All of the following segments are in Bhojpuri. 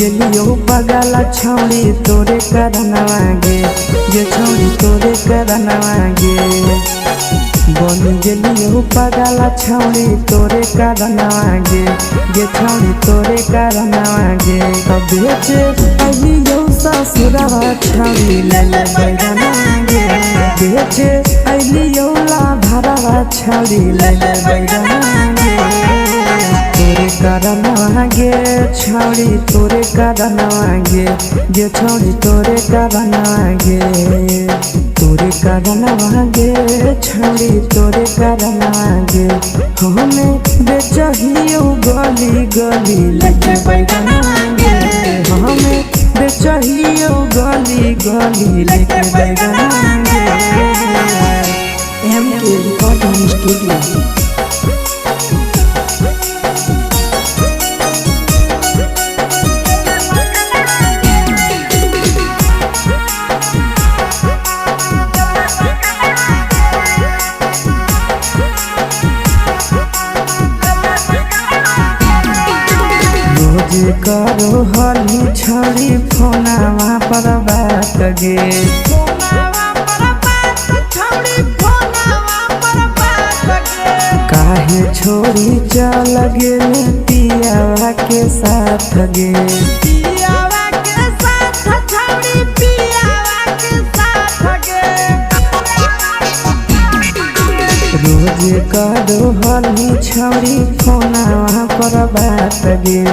गेलियो पगला छौड़ी तोरे करनवा गे जे छौड़ी तोरे करनवा गे बन गेलियो पगला छौड़ी तोरे करनवा गे जे छौड़ी तोरे करनवा गे बेचे अलियो ससुरवा छौड़ी ले ले बैगना गे बेचे अलियो ला भरवा छौड़ी ले ले बैगना गे तोरे करनवा गे छौड़ी तोरे करनवा गे जे छौड़ी तोरे करनवा गे तोरे करनवा गे छौड़ी तोरे करनवा गे हमें बेचहियो गली गली लेके बैगना गे हमें बेचहियो गली गली लेके बैगना गे MK Recording Studio। करो हली छड़ी फोनावा पर बात गे काहे छोड़ी चल गेल पियावा के साथ गे रोज करो हली छड़ी फोनावा पर बात गे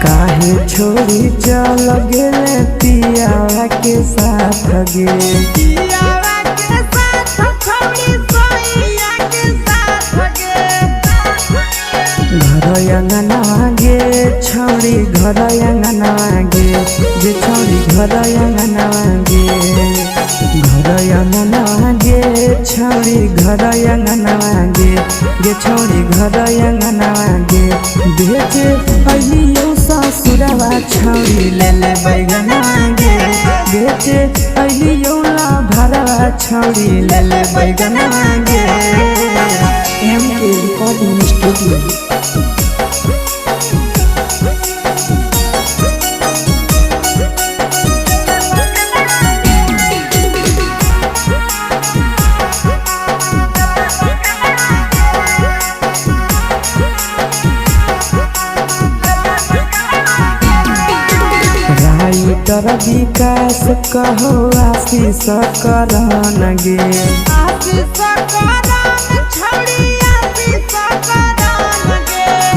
काहे छोड़ी चल गेले पियावा के साथ गे घर अंगनवा गे छौड़ी घर अंगनवा गे जे छौड़ी घर अंगनवा गे घर अंगनवा गे छौड़ी घर अंगनवा गे जे छौड़ी घर अंगनवा गे बेचे अलियो ससुरवा छौड़ी ले ले बैगना गे बेचे अलियो ला भरवा छौड़ी ले ले बैगना गे MK Recording Studio। राइटर विकास कहो आशीष करन गे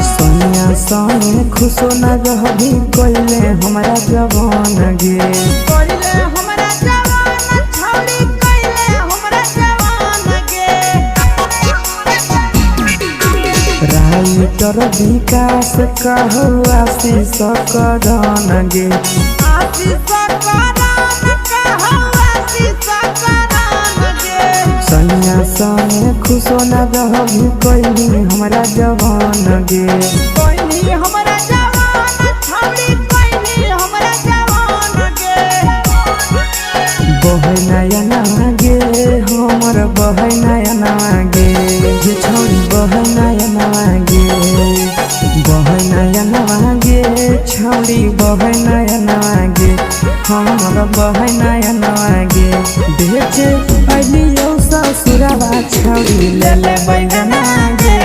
सोनिया सोने खुशो न रहबी कोइले हमरा जवान गे राइटर विकास कहो आशीष करन गे सोनिया सोने खुशो न रहबी कोइले हमरा जवान गे बहै नयना गे हमर बहै नयना गे जे छौड़ी बहै नयना गे बहै नयना गे छौड़ी बहै नयना गे हमर बहै नयना गे बेचे अलियो ससुरवा छौड़ी ले ले बैगना गे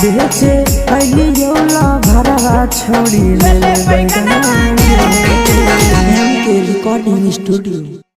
बेचे अलियो ला भरवा छौड़ी ले ले बैगना गे MK Recording Studio।